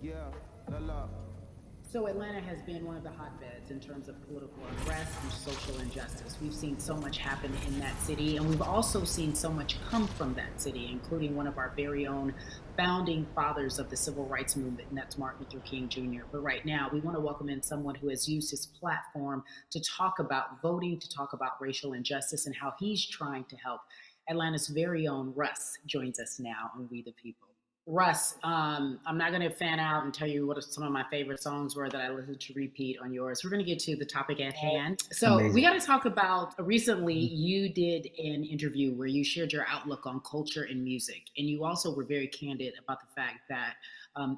Yeah, la la. So Atlanta has been one of the hotbeds in terms of political unrest and social injustice. We've seen so much happen in that city, and we've also seen so much come from that city, including one of our very own founding fathers of the civil rights movement, and that's Martin Luther King Jr. But right now, we want to welcome in someone who has used his platform to talk about voting, to talk about racial injustice, and how he's trying to help. Atlanta's very own Russ joins us now on We the People. Russ, I'm not going to fan out and tell you what some of my favorite songs were that I listened to repeat on yours. We're going to get to the topic at hand. So, we Amazing. got to talk about recently you did an interview where you shared your outlook on culture and music. And you also were very candid about the fact that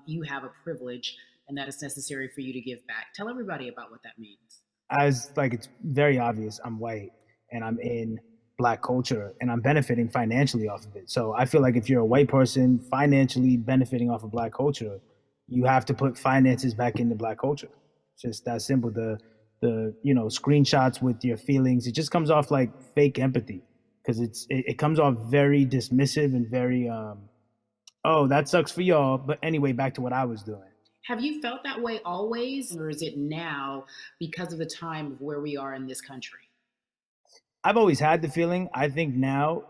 you have a privilege and that it's necessary for you to give back. Tell everybody about what that means. As like it's very obvious, I'm white and I'm in black culture and I'm benefiting financially off of it. So I feel like if you're a white person financially benefiting off of black culture, you have to put finances back into black culture. It's just that simple. The screenshots with your feelings, it just comes off like fake empathy because it comes off very dismissive and very oh, that sucks for y'all. But anyway, back to what I was doing. Have you felt that way always, or is it now because of the time of where we are in this country? I've always had the feeling. I think now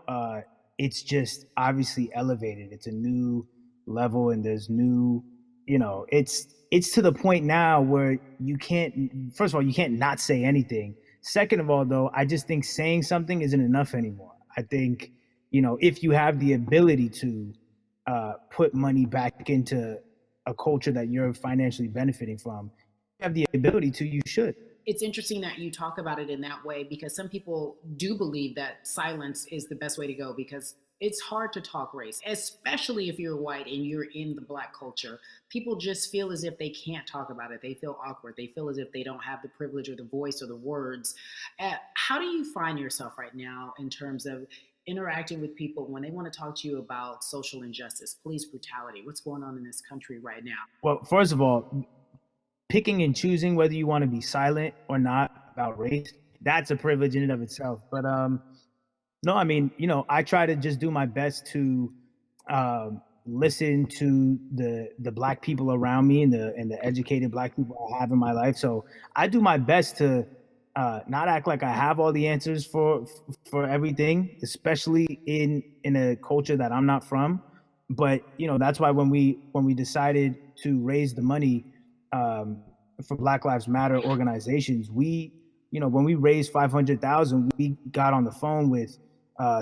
it's just obviously elevated. It's a new level, and there's new. It's to the point now where you can't. First of all, you can't not say anything. Second of all, though, I just think saying something isn't enough anymore. I think if you have the ability to put money back into a culture that you're financially benefiting from, you have the ability to. You should. It's interesting that you talk about it in that way because some people do believe that silence is the best way to go because it's hard to talk race, especially if you're white and you're in the black culture. People just feel as if they can't talk about it. They feel awkward. They feel as if they don't have the privilege or the voice or the words. How do you find yourself right now in terms of interacting with people when they want to talk to you about social injustice, police brutality, what's going on in this country right now? Well, first of all, picking and choosing whether you want to be silent or not about race, that's a privilege in and of itself. But no, I mean, I try to just do my best to listen to the black people around me and the educated black people I have in my life. So I do my best to not act like I have all the answers for everything, especially in a culture that I'm not from. But that's why when we decided to raise the money for Black Lives Matter organizations, when we raised 500,000, we got on the phone with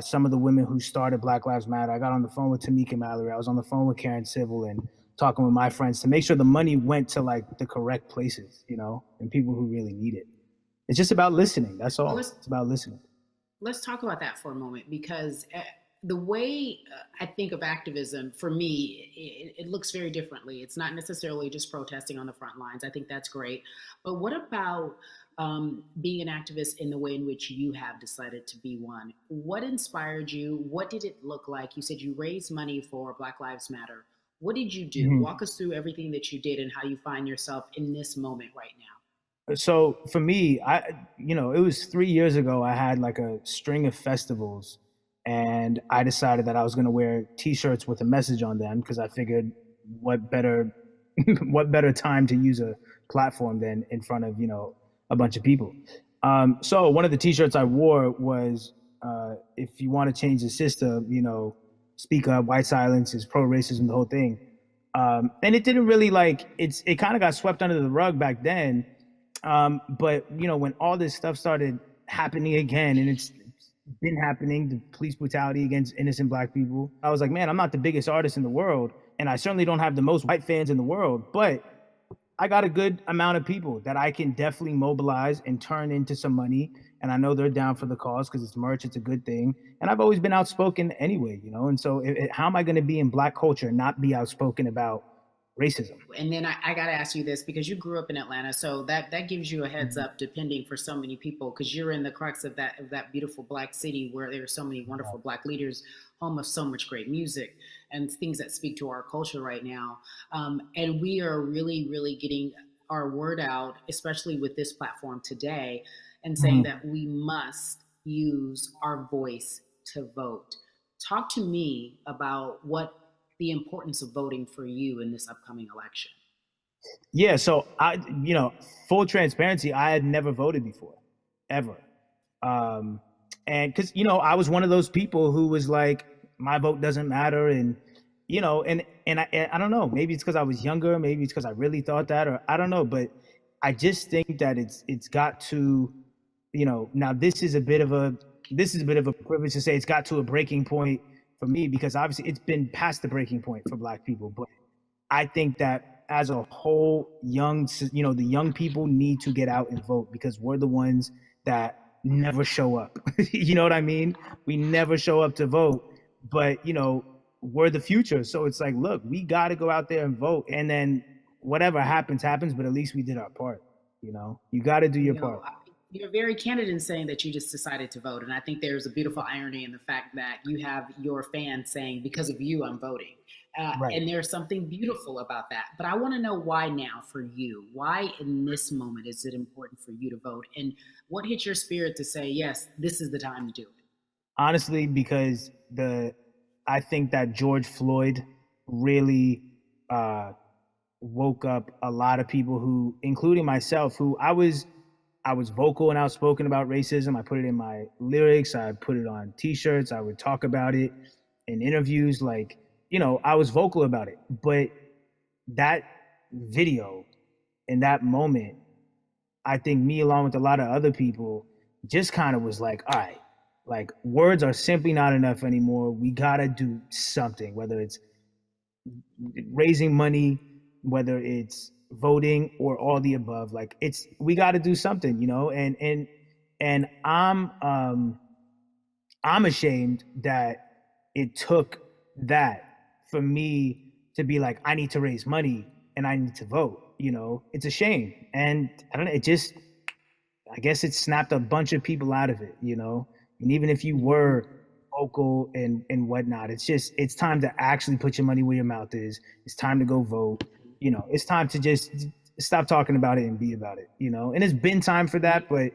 some of the women who started Black Lives Matter. I got on the phone with Tamika Mallory. I was on the phone with Karen Civil and talking with my friends to make sure the money went to like the correct places, and people who really need it. It's just about listening. That's all. It's about listening. Let's talk about that for a moment because the way I think of activism, for me, it looks very differently. It's not necessarily just protesting on the front lines. I think that's great. But what about being an activist in the way in which you have decided to be one? What inspired you? What did it look like? You said you raised money for Black Lives Matter. What did you do? Walk us through everything that you did and how you find yourself in this moment right now. So for me, it was 3 years ago. I had like a string of festivals, and I decided that I was going to wear T-shirts with a message on them because I figured, what better, what better time to use a platform than in front of a bunch of people. So one of the T-shirts I wore was, "If you want to change the system, speak up. White silence is pro-racism." The whole thing, and it didn't really it kind of got swept under the rug back then. But when all this stuff started happening again, and it's been happening, the police brutality against innocent black people, I was like, man, I'm not the biggest artist in the world, and I certainly don't have the most white fans in the world, but I got a good amount of people that I can definitely mobilize and turn into some money. And I know they're down for the cause because it's merch, it's a good thing. And I've always been outspoken anyway, And so how am I going to be in black culture and not be outspoken about racism? And then I got to ask you this because you grew up in Atlanta, so that gives you a heads up, depending for so many people, because you're in the crux of that beautiful black city where there are so many wonderful black leaders, home of so much great music and things that speak to our culture right now. And we are really, really getting our word out, especially with this platform today, and saying that we must use our voice to vote. Talk to me about what the importance of voting for you in this upcoming election. Yeah, so full transparency, I had never voted before, ever. Um, and because I was one of those people who was like, my vote doesn't matter, and I don't know, maybe it's because I was younger, maybe it's because I really thought that, or I don't know, but I just think that it's got to, now this is a bit of a privilege to say it's got to a breaking point for me because obviously it's been past the breaking point for Black people, but I think that as a whole, the young people need to get out and vote because we're the ones that never show up. You know what I mean? We never show up to vote, but we're the future. So it's like, look, we got to go out there and vote, and then whatever happens, happens. But at least we did our part. You got to do your You part. know, you're very candid in saying that you just decided to vote. And I think there's a beautiful irony in the fact that you have your fans saying, because of you, I'm voting. Right. And there's something beautiful about that. But I want to know why now for you? Why in this moment is it important for you to vote? And what hit your spirit to say, yes, this is the time to do it? Honestly, because I think that George Floyd really woke up a lot of people who, including myself, who I was vocal and outspoken about racism. I put it in my lyrics. I put it on T-shirts. I would talk about it in interviews. Like, I was vocal about it. But that video in that moment, I think me along with a lot of other people just kind of was like, all right, like words are simply not enough anymore. We gotta do something, whether it's raising money, whether it's voting or all the above. Like we got to do something, and I'm ashamed that it took that for me to be like, I need to raise money and I need to vote. It's a shame, and I don't know. I guess it snapped a bunch of people out of it. And even if you were vocal and whatnot, it's time to actually put your money where your mouth is. It's time to go vote. It's time to just stop talking about it and be about it. And it's been time for that, but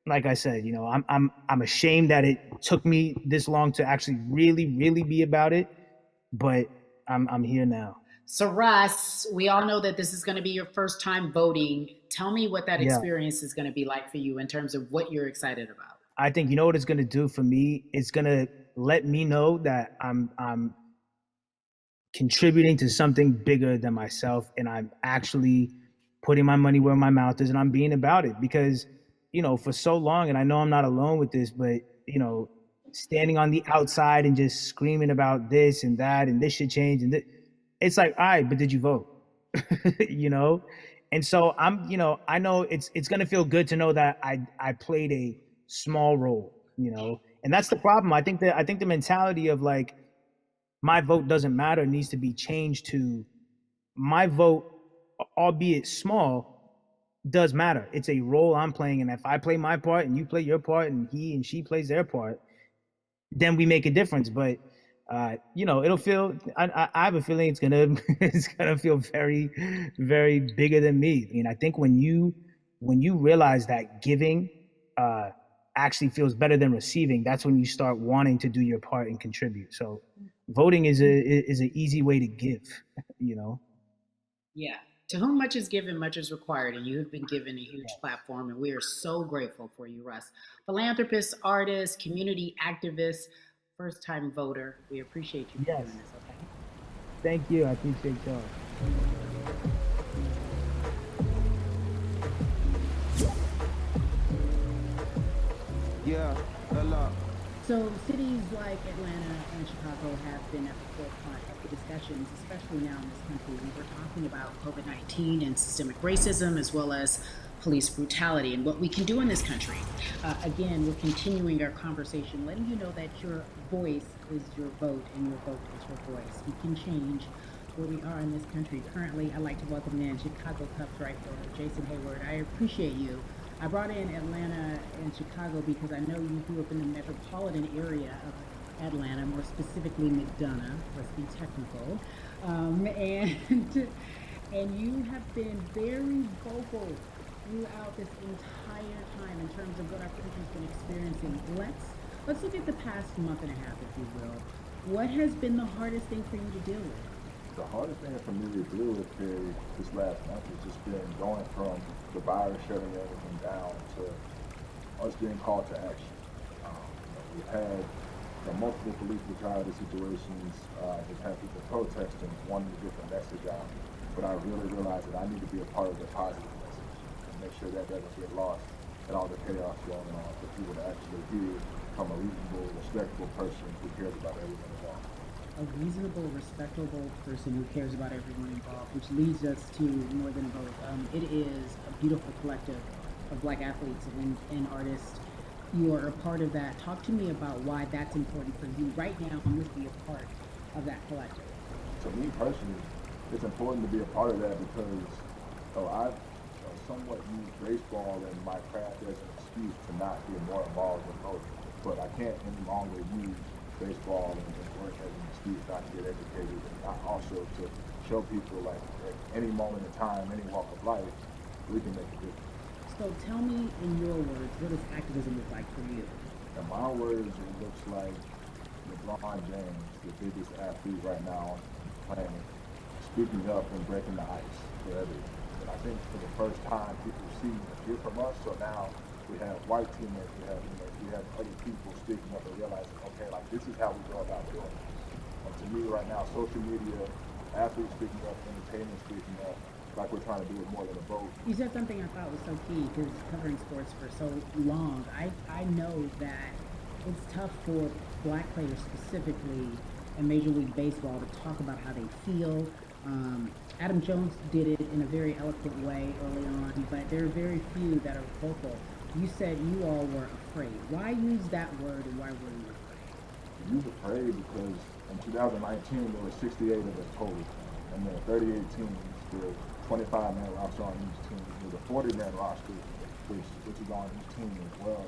like I said, I'm ashamed that it took me this long to actually really, really be about it. But I'm here now. So, Russ, we all know that this is going to be your first time voting. Tell me what that Yeah. experience is going to be like for you in terms of what you're excited about. I think you know what it's gonna do for me? It's gonna let me know that I'm contributing to something bigger than myself, and I'm actually putting my money where my mouth is, and I'm being about it because for so long, and I know I'm not alone with this, but standing on the outside and just screaming about this and that and this should change it's like, all right, but did you vote? you know and so I know it's going to feel good to know that I played a small role, and that's the problem. I think the mentality of like my vote doesn't matter needs to be changed to my vote, albeit small, does matter. It's a role I'm playing, and if I play my part and you play your part and he and she plays their part, then we make a difference. But it'll feel. I have a feeling it's gonna it's gonna feel very, very bigger than me. I mean, I think when you realize that giving actually feels better than receiving, that's when you start wanting to do your part and contribute. So, voting is an easy way to give. You know. Yeah. To whom much is given, much is required, and you have been given a huge platform, and we are so grateful for you, Russ. Philanthropist, artist, community activist, first time voter. We appreciate you for Yes. doing this, okay? Thank you. I appreciate y'all. Yeah, a lot. So, cities like Atlanta and Chicago have been at the forefront of the discussions, especially now in this country. We were talking about COVID 19 and systemic racism, as well as police brutality, and what we can do in this country. Again, we're continuing our conversation, letting you know that your voice is your vote and your vote is your voice. We can change where we are in this country. Currently, I'd like to welcome in Chicago Cubs right fielder Jason Hayward. I appreciate you. I brought in Atlanta and Chicago because I know you grew up in the metropolitan area of Atlanta, more specifically McDonough. Let's be technical, and and you have been very vocal throughout this entire time in terms of what our country's been experiencing. Let's look at the past month and a half, if you will. What has been the hardest thing for you to deal with? The hardest thing for me to deal with Perry this last month has just been going from the virus shutting everything down to us being called to action. We've had multiple police brutality situations, we've had people protesting, wanting to get the message out, but I really realized that I need to be a part of the positive message and make sure that doesn't get lost in all the chaos going on, for people to actually hear from a reasonable, respectable person who cares about everyone involved. A reasonable, respectable person who cares about everyone involved, which leads us to more than a vote. It is a beautiful collective of Black athletes and artists. You are a part of that. Talk to me about why that's important for you right now and to be a part of that collective. To me personally, it's important to be a part of that because I've somewhat used baseball and my craft as an excuse to not get more involved in voting. But I can't any longer use baseball and work as an excuse not to get educated, and not also to show people like at any moment in time, any walk of life, we can make a difference. So tell me in your words, what does activism look like for you? In my words, it looks like LeBron James, the biggest athlete right now on the planet, speaking up and breaking the ice for everyone. And I think for the first time, people see and hear from us. So now we have white teammates, we have other people speaking up and realizing, okay, like this is how we go about doing it. And to me, right now, social media, athletes speaking up, entertainment speaking up, like we're trying to do it more than a vote. You said something I thought was so key because covering sports for so long. I know that it's tough for Black players specifically in Major League Baseball to talk about how they feel. Adam Jones did it in a very eloquent way early on, but there are very few that are vocal. You said you all were afraid. Why use that word and why were you afraid? You was afraid because in 2019 there were 68 of us total, and there were 38 teams with 25-man roster on each team. There's a 40-man roster which is on each team as well.